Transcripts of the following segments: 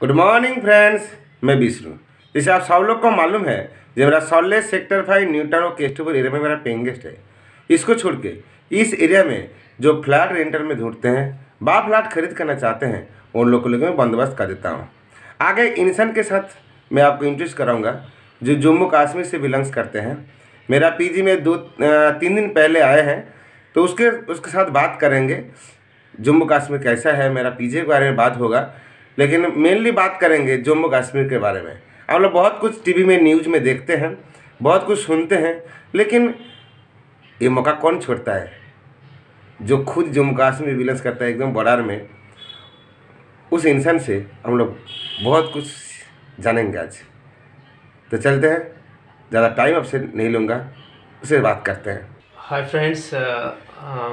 Good morning friends, मैं विष्णु। जैसे आप सब लोग को मालूम है, जो मेरा सॉल्लेज सेक्टर 5 न्यूटन और केस्टोपुर एरिया में मेरा पेइंग गेस्ट है। इसको छोड़ के इस एरिया में जो फ्लैट रेंटर में ढूंढते हैं, फ्लैट खरीद करना चाहते हैं, उन लोगों को मैं बंदोबस्त कर देता हूँ। आगे इंसान के साथ मैं आपको इंट्रोड्यूस कराऊँगा जो जम्मू कश्मीर से बिलोंग्स करते हैं। मेरा पीजी में 2-3 दिन पहले आए हैं, तो उसके साथ बात करेंगे। जम्मू कश्मीर कैसा है, मेरा पीजी के बारे में बात होगा, लेकिन मेनली बात करेंगे जम्मू कश्मीर के बारे में। हम लोग बहुत कुछ टीवी में न्यूज़ में देखते हैं, बहुत कुछ सुनते हैं, लेकिन ये मौका कौन छोड़ता है जो खुद जम्मू कश्मीर बिलोंग्स करता है एकदम बॉर्डर में। उस इंसान से हम लोग बहुत कुछ जानेंगे आज। तो चलते हैं, ज़्यादा टाइम आपसे नहीं लूँगा, उससे बात करते हैं। हाय फ्रेंड्स,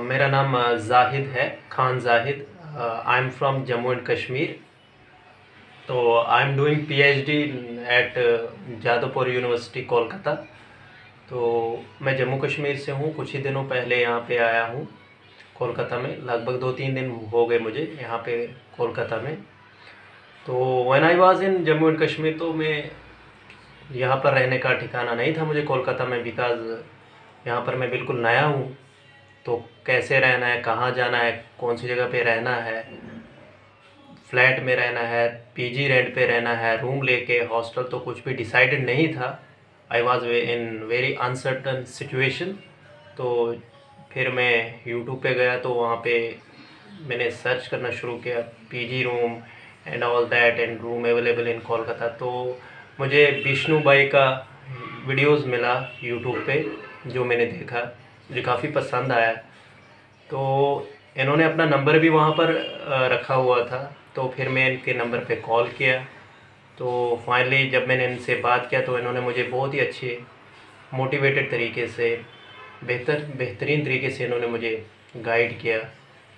मेरा नाम जाहिद है, Khan Zahid. I am from Jammu and Kashmir. तो I am doing PhD at Jadavpur university Kolkata. तो मैं जम्मू कश्मीर से हूँ। कुछ ही दिनों पहले यहाँ पे आया हूँ कोलकाता में, लगभग 2-3 दिन हो गए मुझे यहाँ पे कोलकाता में। तो when I was in Jammu and Kashmir, तो मैं यहाँ पर रहने का ठिकाना नहीं था मुझे कोलकाता में, बिकॉज़ यहाँ पर मैं बिल्कुल नया हूँ। तो कैसे रहना है, कहाँ जाना है, कौन सी जगह पे रहना है, फ्लैट में रहना है, पीजी रेंट पे रहना है, रूम लेके, हॉस्टल, तो कुछ भी डिसाइडेड नहीं था। I was in very uncertain situation. तो फिर मैं यूट्यूब पे गया, तो वहाँ पे मैंने सर्च करना शुरू किया, PG room and all that, and room available in Kolkata. तो मुझे विष्णु भाई का वीडियोस मिला यूट्यूब पे, जो मैंने देखा, मुझे काफ़ी पसंद आया। तो इन्होंने अपना नंबर भी वहाँ पर रखा हुआ था, तो फिर मैं इनके नंबर पे कॉल किया। तो फाइनली जब मैंने इनसे बात किया, तो इन्होंने मुझे बहुत ही अच्छे मोटिवेटेड तरीके से, बेहतरीन तरीके से इन्होंने मुझे गाइड किया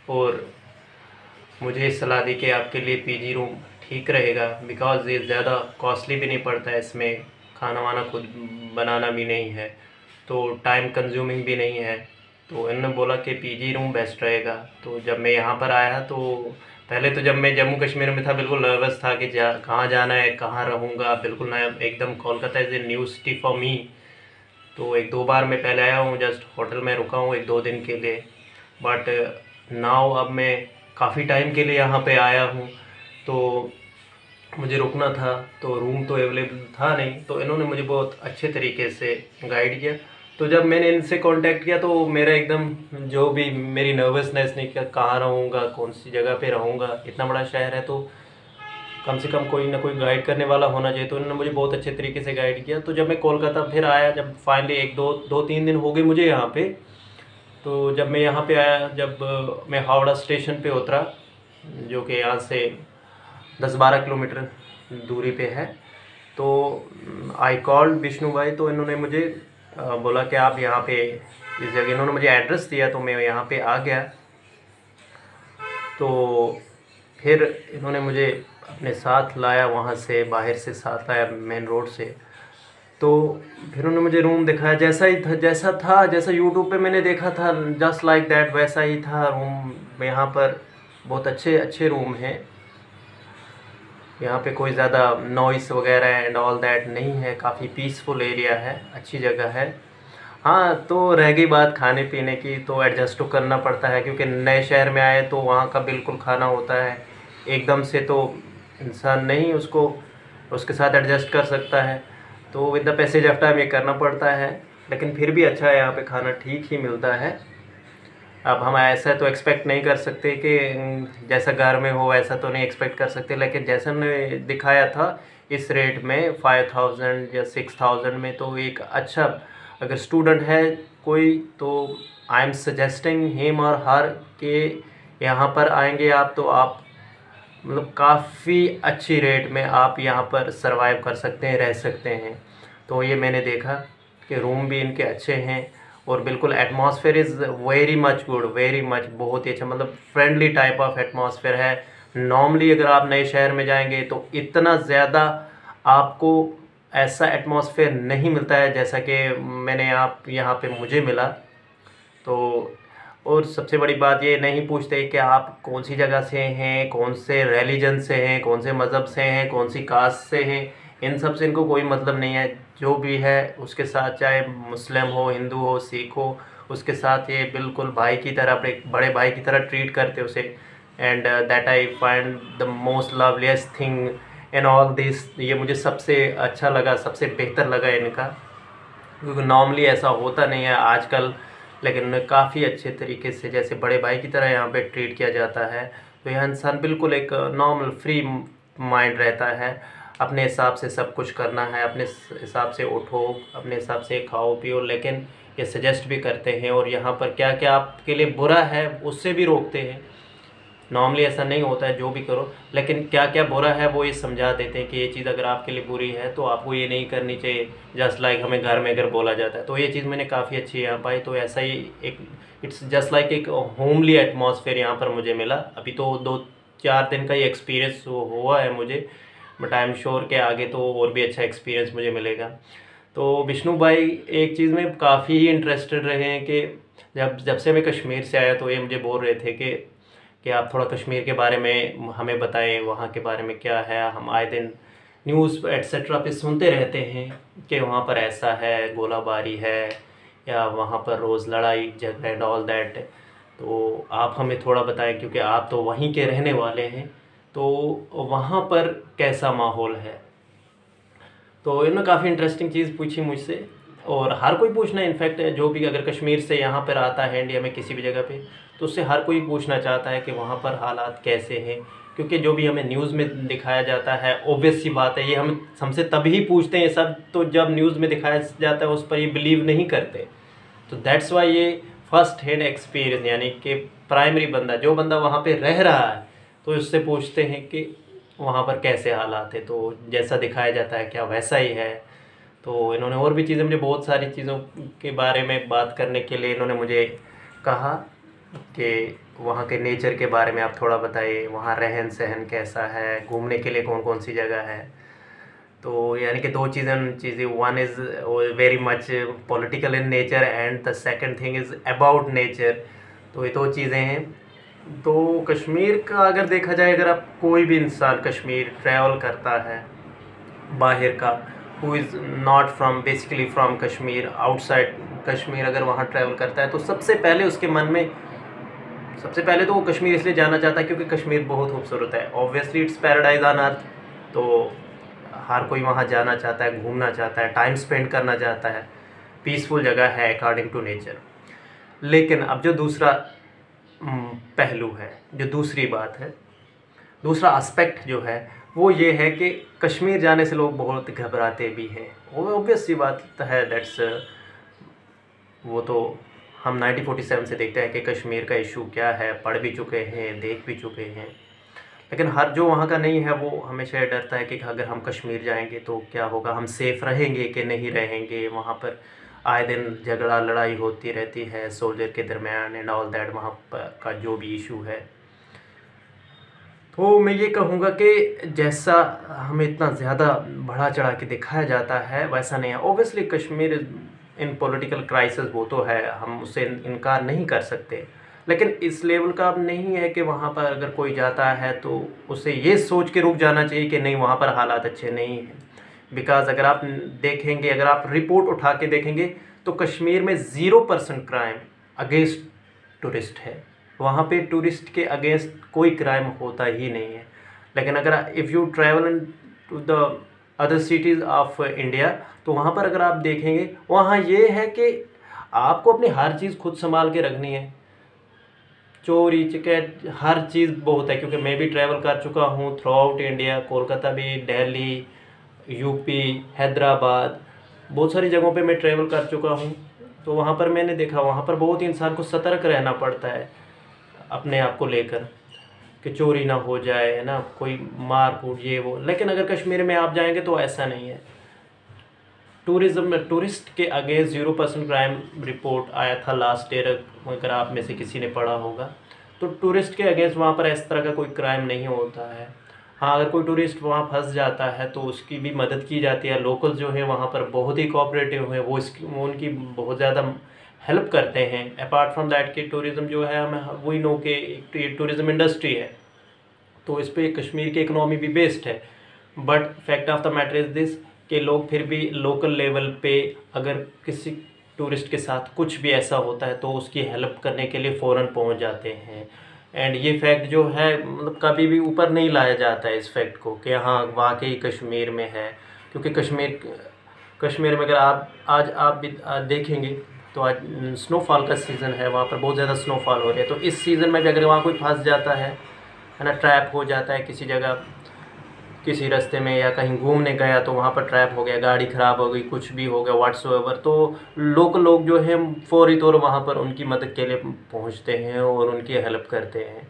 और मुझे सलाह दी कि आपके लिए पीजी रूम ठीक रहेगा, बिकॉज़ ये ज़्यादा कॉस्टली भी नहीं पड़ता है, इसमें खाना वाना खुद बनाना भी नहीं है, तो टाइम कंज्यूमिंग भी नहीं है। तो इन्होंने बोला कि पीजी रूम बेस्ट रहेगा। तो जब मैं यहाँ पर आया, तो पहले तो जब मैं जम्मू कश्मीर में था, बिल्कुल नर्वस था कि कहाँ जाना है, कहाँ रहूँगा, बिल्कुल नया एकदम। Kolkata is a new city for me. तो 1-2 बार मैं पहले आया हूँ, जस्ट होटल में रुका हूँ 1-2 दिन के लिए, बट नाउ अब मैं काफ़ी टाइम के लिए यहाँ पे आया हूँ, तो मुझे रुकना था, तो रूम तो अवेलेबल था नहीं। तो इन्होंने मुझे बहुत अच्छे तरीके से गाइड किया। तो जब मैंने इनसे कांटेक्ट किया, तो मेरा एकदम जो भी मेरी नर्वसनेस नहीं, कि कहाँ रहूँगा, कौन सी जगह पे रहूँगा, इतना बड़ा शहर है, तो कम से कम कोई ना कोई गाइड करने वाला होना चाहिए। तो इन्होंने मुझे बहुत अच्छे तरीके से गाइड किया। तो जब मैं कोलकाता फिर आया, जब फाइनली 1-2-3 दिन हो गए मुझे यहाँ पे, तो जब मैं यहाँ पे आया, जब मैं हावड़ा स्टेशन पे उतरा, जो कि यहाँ से 10-12 किलोमीटर दूरी पे है, तो आई कॉल्ड विष्णु भाई। तो इन्होंने मुझे बोला कि आप यहाँ पे इस जगह, इन्होंने मुझे एड्रेस दिया, तो मैं यहाँ पे आ गया। तो फिर इन्होंने मुझे अपने साथ लाया, वहाँ से बाहर से साथ लाया, मेन रोड से। तो फिर उन्होंने मुझे रूम दिखाया, जैसा यूट्यूब पे मैंने देखा था, जस्ट लाइक दैट, वैसा ही था रूम। यहाँ पर बहुत अच्छे अच्छे रूम हैं, यहाँ पे कोई ज़्यादा नॉइस वगैरह एंड ऑल दैट नहीं है, काफ़ी पीसफुल एरिया है, अच्छी जगह है। हाँ, तो रह गई बात खाने पीने की, तो एडजस्ट तो करना पड़ता है, क्योंकि नए शहर में आए, तो वहाँ का बिल्कुल खाना होता है एकदम से, तो इंसान नहीं उसके साथ एडजस्ट कर सकता है। तो with the passage of time ये करना पड़ता है, लेकिन फिर भी अच्छा है, यहाँ पे खाना ठीक ही मिलता है। अब हम ऐसा तो एक्सपेक्ट नहीं कर सकते कि जैसा घर में हो वैसा तो नहीं एक्सपेक्ट कर सकते, लेकिन जैसा ने दिखाया था इस रेट में 5000 या 6000 में, तो एक अच्छा, अगर स्टूडेंट है कोई, तो आई एम सजेस्टिंग हिम और हर के यहाँ पर आएंगे आप, तो आप मतलब काफ़ी अच्छी रेट में आप यहाँ पर सरवाइव कर सकते हैं, रह सकते हैं। तो ये मैंने देखा कि रूम भी इनके अच्छे हैं, और बिल्कुल atmosphere is very much good, very much, बहुत ही अच्छा, मतलब फ्रेंडली टाइप ऑफ एटमॉस्फेयर है। नॉर्मली अगर आप नए शहर में जाएंगे, तो इतना ज़्यादा आपको ऐसा एटमॉस्फेयर नहीं मिलता है जैसा कि मैंने यहाँ पे मुझे मिला। तो और सबसे बड़ी बात ये नहीं पूछते कि आप कौन सी जगह से हैं, कौन से रिलीजन से हैं, कौन से मज़हब से हैं, कौन सी कास्ट से हैं। इन सब से इनको कोई मतलब नहीं है। जो भी है उसके साथ, चाहे मुस्लिम हो, हिंदू हो, सिख हो, उसके साथ ये बिल्कुल भाई की तरह, अपने एक बड़े भाई की तरह ट्रीट करते उसे। And that I find the most loveliest thing in all this. ये मुझे सबसे अच्छा लगा, सबसे बेहतर लगा इनका, क्योंकि नॉर्मली ऐसा होता नहीं है आजकल। लेकिन उन्हें काफ़ी अच्छे तरीके से, जैसे बड़े भाई की तरह यहाँ पे ट्रीट किया जाता है। तो यह इंसान बिल्कुल एक नॉर्मल फ्री माइंड रहता है, अपने हिसाब से सब कुछ करना है, अपने हिसाब से उठो, अपने हिसाब से खाओ पियो। लेकिन ये सजेस्ट भी करते हैं, और यहाँ पर क्या क्या आपके लिए बुरा है उससे भी रोकते हैं। नॉर्मली ऐसा नहीं होता है जो भी करो, लेकिन क्या क्या बुरा है वो ये समझा देते हैं कि ये चीज़ अगर आपके लिए बुरी है तो आपको ये नहीं करनी चाहिए। जस्ट लाइक हमें घर में अगर बोला जाता है, तो ये चीज़ मैंने काफ़ी अच्छी यहाँ पाई। तो ऐसा ही एक, इट्स जस्ट लाइक एक होमली एटमॉस्फेयर यहाँ पर मुझे मिला। अभी तो 2-4 दिन का ही एक्सपीरियंस हुआ है मुझे, बट आई एम श्योर कि आगे तो और भी अच्छा एक्सपीरियंस मुझे मिलेगा। तो विष्णु भाई एक चीज़ में काफ़ी ही इंटरेस्टेड रहे हैं कि जब से मैं कश्मीर से आया, तो ये मुझे बोल रहे थे कि आप थोड़ा कश्मीर के बारे में हमें बताएं, वहाँ के बारे में क्या है। हम आए दिन न्यूज़ एट्सेट्रा पे सुनते रहते हैं कि वहाँ पर ऐसा है, गोलाबारी है, या वहाँ पर रोज़ लड़ाई झगड़े एंड ऑल दैट। तो आप हमें थोड़ा बताएं, क्योंकि आप तो वहीं के रहने वाले हैं, तो वहाँ पर कैसा माहौल है। तो इन्होंने काफ़ी इंटरेस्टिंग चीज़ पूछी मुझसे, और हर कोई पूछना इनफैक्ट जो भी अगर कश्मीर से यहाँ पर आता है इंडिया में किसी भी जगह पे, तो उससे हर कोई पूछना चाहता है कि वहाँ पर हालात कैसे हैं। क्योंकि जो भी हमें न्यूज़ में दिखाया जाता है, ऑब्वियस सी बात है, ये हम हमसे तभी पूछते हैं सब, तो जब न्यूज़ में दिखाया जाता है उस पर ये बिलीव नहीं करते। तो दैट्स वाई ये फर्स्ट हैंड एक्सपीरियंस, यानी कि प्राइमरी बंदा, जो बंदा वहाँ पे रह रहा है, तो उससे पूछते हैं कि वहाँ पर कैसे हालात है। तो जैसा दिखाया जाता है क्या वैसा ही है। तो इन्होंने और भी चीज़ें, मुझे बहुत सारी चीज़ों के बारे में बात करने के लिए इन्होंने मुझे कहा कि वहाँ के नेचर के बारे में आप थोड़ा बताइए, वहाँ रहन सहन कैसा है, घूमने के लिए कौन कौन सी जगह है। तो यानी कि 2 चीज़ें, one is very much political in nature, and the second thing is about nature. तो ये 2 चीज़ें हैं। तो कश्मीर का अगर देखा जाए, अगर आप कोई भी इंसान कश्मीर ट्रैवल करता है बाहर का, who is not from basically from Kashmir, outside Kashmir, अगर वहाँ ट्रैवल करता है, तो सबसे पहले उसके मन में, सबसे पहले तो वो कश्मीर इसलिए जाना चाहता है क्योंकि कश्मीर बहुत खूबसूरत है। Obviously it's paradise on earth. तो हर कोई वहाँ जाना चाहता है, घूमना चाहता है, टाइम स्पेंड करना चाहता है, पीसफुल जगह है अकॉर्डिंग टू नेचर। लेकिन अब जो दूसरा पहलू है, जो दूसरी बात है, दूसरा एस्पेक्ट जो है, वो ये है कि कश्मीर जाने से लोग बहुत घबराते भी हैं। वो ऑब्वियस सी बात है, दैट्स वो तो हम 1947 से देखते हैं कि कश्मीर का इशू क्या है, पढ़ भी चुके हैं, देख भी चुके हैं। लेकिन हर जो वहाँ का नहीं है वो हमेशा ये डरता है कि अगर हम कश्मीर जाएंगे तो क्या होगा, हम सेफ़ रहेंगे कि नहीं रहेंगे। वहाँ पर आए दिन झगड़ा लड़ाई होती रहती है सोल्जर के दरमियान एंड ऑल दैट, वहाँ पर का जो भी इशू है। तो मैं ये कहूँगा कि जैसा हमें इतना ज़्यादा बढ़ा चढ़ा के दिखाया जाता है वैसा नहीं है। ओबियसली कश्मीर इन पॉलिटिकल क्राइसिस वो तो है, हम उससे इनकार नहीं कर सकते। लेकिन इस लेवल का अब नहीं है कि वहाँ पर अगर कोई जाता है तो उसे ये सोच के रुक जाना चाहिए कि नहीं वहाँ पर हालात अच्छे नहीं हैं। बिकॉज़ अगर आप देखेंगे, अगर आप रिपोर्ट उठा के देखेंगे, तो कश्मीर में 0% क्राइम अगेंस्ट टूरिस्ट है। वहाँ पे टूरिस्ट के अगेंस्ट कोई क्राइम होता ही नहीं है। लेकिन अगर if you travel to the other cities of India, तो वहाँ पर अगर आप देखेंगे, वहाँ ये है कि आपको अपनी हर चीज़ खुद संभाल के रखनी है। चोरी चकैत हर चीज़ बहुत है, क्योंकि मैं भी ट्रैवल कर चुका हूँ थ्रू आउट इंडिया, कोलकाता भी, दिल्ली, यूपी, हैदराबाद, बहुत सारी जगहों पे मैं ट्रैवल कर चुका हूँ। तो वहाँ पर मैंने देखा, वहाँ पर बहुत इंसान को सतर्क रहना पड़ता है अपने आप को लेकर कि चोरी ना हो जाए, है ना, कोई मार कूट ये वो। लेकिन अगर कश्मीर में आप जाएंगे तो ऐसा नहीं है। टूरिज़्म में टूरिस्ट के अगेंस्ट 0% क्राइम रिपोर्ट आया था लास्ट ईयर, अगर आप में से किसी ने पढ़ा होगा। तो टूरिस्ट के अगेंस्ट वहाँ पर इस तरह का कोई क्राइम नहीं होता है। हाँ, अगर कोई टूरिस्ट वहाँ फंस जाता है तो उसकी भी मदद की जाती है। लोकल जो है वहाँ पर बहुत ही कोऑपरेटिव है, वो उनकी बहुत ज़्यादा हेल्प करते हैं। अपार्ट फ्रॉम दैट कि टूरिज़्म जो है हम वही नो कि टूरिज़्म इंडस्ट्री है, तो इस पे कश्मीर की इकनॉमी भी बेस्ड है। But fact of the matter is this कि लोग फिर भी लोकल लेवल पे अगर किसी टूरिस्ट के साथ कुछ भी ऐसा होता है तो उसकी हेल्प करने के लिए फ़ौरन पहुंच जाते हैं। एंड ये फैक्ट जो है मतलब कभी भी ऊपर नहीं लाया जाता है इस फैक्ट को कि हाँ वाकई कश्मीर में है, क्योंकि कश्मीर में अगर आप भी देखेंगे तो आज स्नोफॉल का सीज़न है, वहाँ पर बहुत ज़्यादा स्नोफॉल हो रही है। तो इस सीज़न में भी अगर वहाँ कोई फंस जाता है ना, ट्रैप हो जाता है किसी जगह, किसी रास्ते में या कहीं घूमने गया तो वहाँ पर ट्रैप हो गया, गाड़ी ख़राब हो गई, कुछ भी हो गया व्हाट्सओवर, तो लोकल लोग जो हैं फौरी तौर वहाँ पर उनकी मदद के लिए पहुँचते हैं और उनकी हेल्प करते हैं।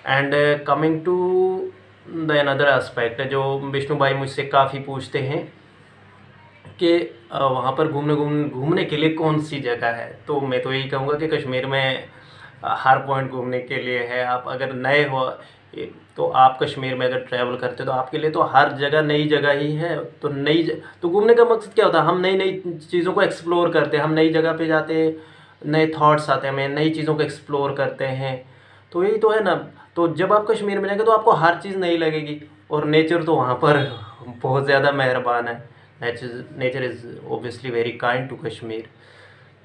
And coming to the another aspect जो विष्णु भाई मुझसे काफ़ी पूछते हैं कि वहाँ पर घूमने के लिए कौन सी जगह है, तो मैं तो यही कहूँगा कि कश्मीर में हर पॉइंट घूमने के लिए है। आप अगर नए हो तो आप कश्मीर में अगर ट्रैवल करते हो तो आपके लिए तो हर जगह नई जगह ही है। तो तो घूमने का मकसद क्या होता है, हम नई नई चीज़ों को एक्सप्लोर करते हैं, हम नई जगह पे जाते हैं, नए थॉट्स आते हैं, हमें नई चीज़ों को एक्सप्लोर करते हैं। तो यही तो है ना। तो जब आप कश्मीर में जाएंगे तो आपको हर चीज़ नई लगेगी, और नेचर तो वहाँ पर बहुत ज़्यादा मेहरबान है। Nature is obviously very kind to Kashmir.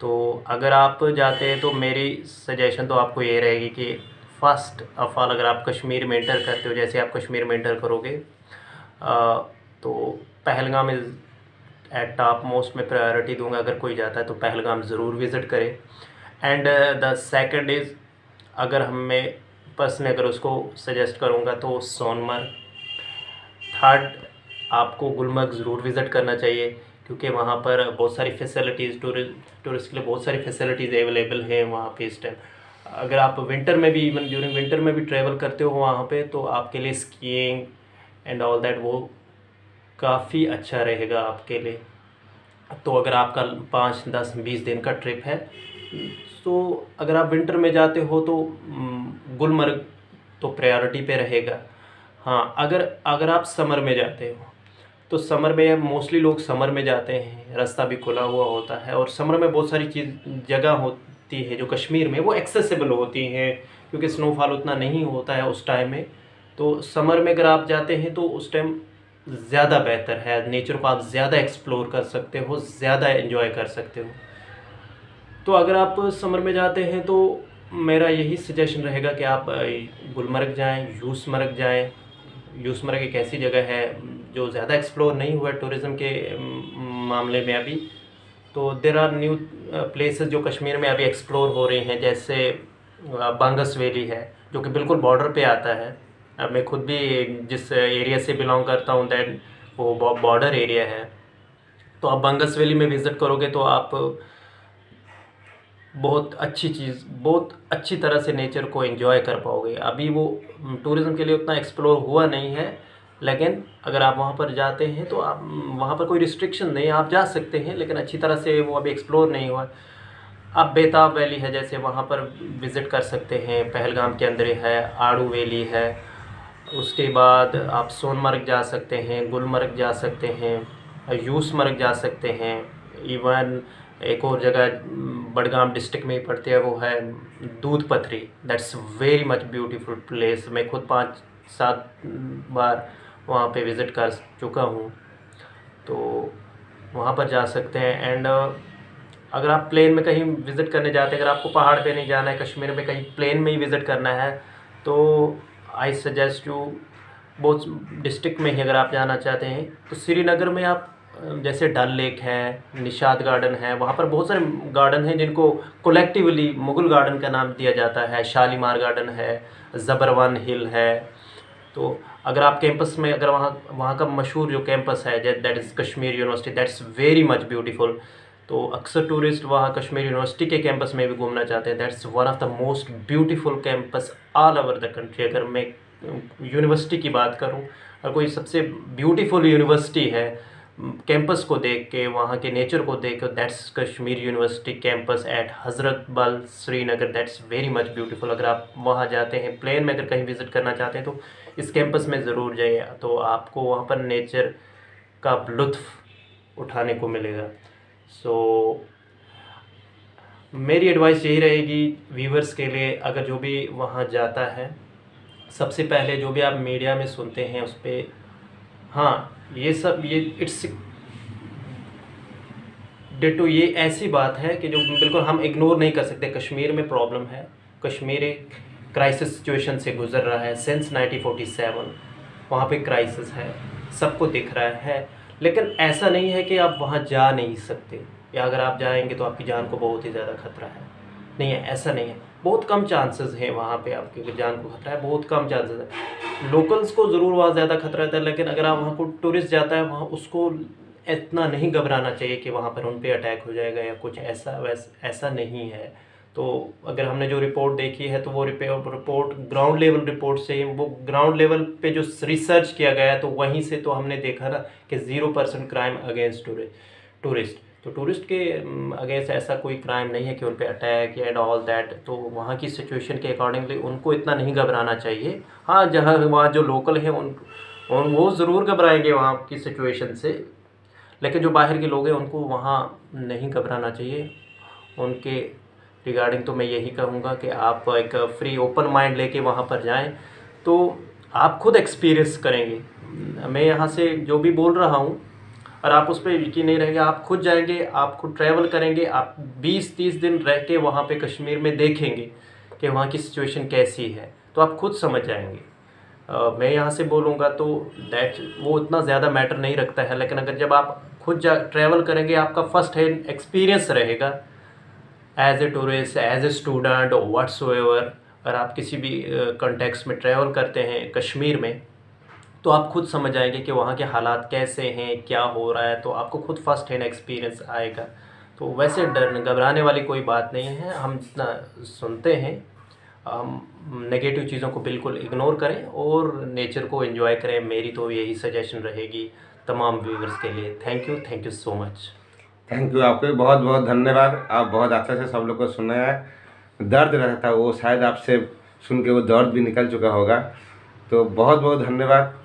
तो अगर आप जाते हैं तो मेरी सजेशन तो आपको ये रहेगी कि फ़र्स्ट ऑफ ऑल अगर आप कश्मीर में एंटर करते हो, जैसे आप कश्मीर में एंटर करोगे तो Pahalgam is eight top most में प्रायोरिटी दूंगा। अगर कोई जाता है तो पहलगाम ज़रूर विज़िट करे। एंड द सेकंड इज़ अगर मैं पर्सनली अगर उसको सजेस्ट करूँगा तो सोनमर्ग। थर्ड आपको गुलमर्ग ज़रूर विज़िट करना चाहिए, क्योंकि वहाँ पर बहुत सारी फैसिलिटीज़ टूरिस्ट के लिए बहुत सारी फैसिलिटीज़ अवेलेबल हैं वहाँ पे इस टाइम। अगर आप विंटर में भी इवन ड्यूरिंग विंटर में भी ट्रैवल करते हो वहाँ पे तो आपके लिए स्कीइंग एंड ऑल दैट वो काफ़ी अच्छा रहेगा आपके लिए। तो अगर आपका 5, 10, 20 दिन का ट्रिप है तो अगर आप विंटर में जाते हो तो गुलमर्ग तो प्रायोरिटी पे रहेगा। हाँ, अगर आप समर में जाते हो तो समर में मोस्टली लोग समर में जाते हैं, रास्ता भी खुला हुआ होता है, और समर में बहुत सारी जगह होती है जो कश्मीर में वो एक्सेसिबल होती हैं, क्योंकि स्नोफॉल उतना नहीं होता है उस टाइम में। तो समर में अगर आप जाते हैं तो उस टाइम ज़्यादा बेहतर है, नेचर को आप ज़्यादा एक्सप्लोर कर सकते हो, ज़्यादा एंजॉय कर सकते हो। तो अगर आप समर में जाते हैं तो मेरा यही सजेशन रहेगा कि आप गुलमर्ग जाएं, यूसमर्ग जाएं। यूसमर्ग एक ऐसी जगह है जो ज़्यादा एक्सप्लोर नहीं हुआ है टूरिज़्म के मामले में अभी। तो देर आर न्यू प्लेसेस जो कश्मीर में अभी एक्सप्लोर हो रही हैं, जैसे बांगस वैली है जो कि बिल्कुल बॉर्डर पे आता है। मैं खुद भी जिस एरिया से बिलोंग करता हूँ दैट वो बॉर्डर एरिया है। तो आप बांगस वैली में विज़िट करोगे तो आप बहुत अच्छी तरह से नेचर को एंजॉय कर पाओगे। अभी वो टूरिज़्म के लिए उतना एक्सप्लोर हुआ नहीं है, लेकिन अगर आप वहाँ पर जाते हैं तो आप वहाँ पर कोई रिस्ट्रिक्शन नहीं है, आप जा सकते हैं, लेकिन अच्छी तरह से वो अभी एक्सप्लोर नहीं हुआ। आप बेताब वैली है जैसे वहाँ पर विज़िट कर सकते हैं, पहलगाम के अंदर है, आड़ू वैली है। उसके बाद आप सोनमर्ग जा सकते हैं, गुलमर्ग जा सकते हैं, यूसमर्ग जा सकते हैं। इवन एक और जगह बडगाम डिस्ट्रिक्ट में ही पड़ती है, वो है दूध पथरी। That's very much beautiful place. मैं खुद 5-7 बार वहाँ पे विज़िट कर चुका हूँ, तो वहाँ पर जा सकते हैं। एंड अगर आप प्लेन में कहीं विज़िट करने जाते हैं, अगर आपको पहाड़ पे नहीं जाना है, कश्मीर में कहीं प्लेन में ही विज़िट करना है, तो आई सजेस्ट यू बहुत डिस्ट्रिक्ट में ही अगर आप जाना चाहते हैं तो श्रीनगर में आप जैसे डल लेक है, निशात गार्डन है, वहाँ पर बहुत सारे गार्डन हैं जिनको कलेक्टिवली मुगल गार्डन का नाम दिया जाता है। शालीमार गार्डन है, ज़बरवन हिल है। तो अगर आप कैंपस में अगर वहाँ का मशहूर जो कैंपस है that is Kashmir university, that's very much beautiful. तो अक्सर टूरिस्ट वहाँ कश्मीर यूनिवर्सिटी के कैंपस में भी घूमना चाहते हैं। That's one of the most beautiful campus all over the country. अगर मैं यूनिवर्सिटी की बात करूँ और कोई सबसे ब्यूटीफुल यूनिवर्सिटी है कैंपस को देख के, वहाँ के नेचर को देख के, that's Kashmir university campus at हज़रत बल Srinagar. That's very much beautiful. अगर आप वहाँ जाते हैं प्लेन में अगर कहीं विज़िट करना चाहते हैं तो इस कैंपस में ज़रूर जाइए, तो आपको वहाँ पर नेचर का लुत्फ़ उठाने को मिलेगा। सो मेरी एडवाइस यही रहेगी व्यूवर्स के लिए, अगर जो भी वहाँ जाता है, सबसे पहले जो भी आप मीडिया में सुनते हैं उस पर, हाँ ये सब ये इट्स डिटो, ये ऐसी बात है कि जो बिल्कुल हम इग्नोर नहीं कर सकते। कश्मीर में प्रॉब्लम है, कश्मीर एक क्राइसिस सिचुएशन से गुजर रहा है सिंस 1947, वहाँ पे क्राइसिस है, सबको दिख रहा है। लेकिन ऐसा नहीं है कि आप वहाँ जा नहीं सकते, या अगर आप जाएंगे तो आपकी जान को बहुत ही ज़्यादा खतरा है, नहीं है, ऐसा नहीं है। बहुत कम चांसेस हैं वहाँ पे आपकी जान को खतरा है, बहुत कम चांसेस है। लोकल्स को ज़रूर वहाँ ज़्यादा खतरा रहता है, लेकिन अगर आप वहाँ को टूरिस्ट जाता है वहाँ, उसको इतना नहीं घबराना चाहिए कि वहाँ पर उन पे अटैक हो जाएगा या कुछ ऐसा नहीं है। तो अगर हमने जो रिपोर्ट देखी है तो वो रिपोर्ट ग्राउंड लेवल रिपोर्ट से, वो ग्राउंड लेवल पे जो रिसर्च किया गया है तो वहीं से तो हमने देखा ना कि 0% क्राइम अगेंस्ट टूरिस्ट। तो टूरिस्ट के अगेंस्ट ऐसा कोई क्राइम नहीं है कि उन पे अटैक एंड ऑल दैट। तो वहाँ की सिचुएशन के अकॉर्डिंगली उनको इतना नहीं घबराना चाहिए। हाँ, जहाँ वहाँ जो लोकल हैं उन वो ज़रूर घबराएंगे वहाँ की सिचुएशन से, लेकिन जो बाहर के लोग हैं उनको वहाँ नहीं घबराना चाहिए। उनके रिगार्डिंग तो मैं यही कहूँगा कि आप एक फ्री ओपन माइंड लेके वहाँ पर जाएं तो आप खुद एक्सपीरियंस करेंगे। मैं यहाँ से जो भी बोल रहा हूँ और आप उस पर यकीन नहीं रहेंगे, आप खुद जाएंगे, आप खुद ट्रैवल करेंगे, आप 20-30 दिन रह के वहाँ पे कश्मीर में देखेंगे कि वहाँ की सिचुएशन कैसी है, तो आप खुद समझ जाएंगे। मैं यहाँ से बोलूँगा तो वो इतना ज़्यादा मैटर नहीं रखता है, लेकिन अगर जब आप खुद ट्रैवल करेंगे, आपका फर्स्ट हैंड एक्सपीरियंस रहेगा as a tourist, as a student, whatsoever. अगर आप किसी भी कॉन्टेक्स्ट में ट्रैवल करते हैं कश्मीर में, तो आप खुद समझ आएंगे कि वहाँ के हालात कैसे हैं, क्या हो रहा है, तो आपको खुद फर्स्ट हैंड एक्सपीरियंस आएगा। तो वैसे घबराने वाली कोई बात नहीं है। हम जितना सुनते हैं, हम नेगेटिव चीज़ों को बिल्कुल इग्नोर करें और नेचर को एंजॉय करें। मेरी तो यही सजेशन रहेगी तमाम व्यूवर्स के लिए। Thank you so much. Thank you, आपको बहुत बहुत धन्यवाद। आप बहुत अच्छे से सब लोग को सुना है। दर्द रहता था वो शायद आपसे सुन के वो दर्द भी निकल चुका होगा। तो बहुत बहुत धन्यवाद।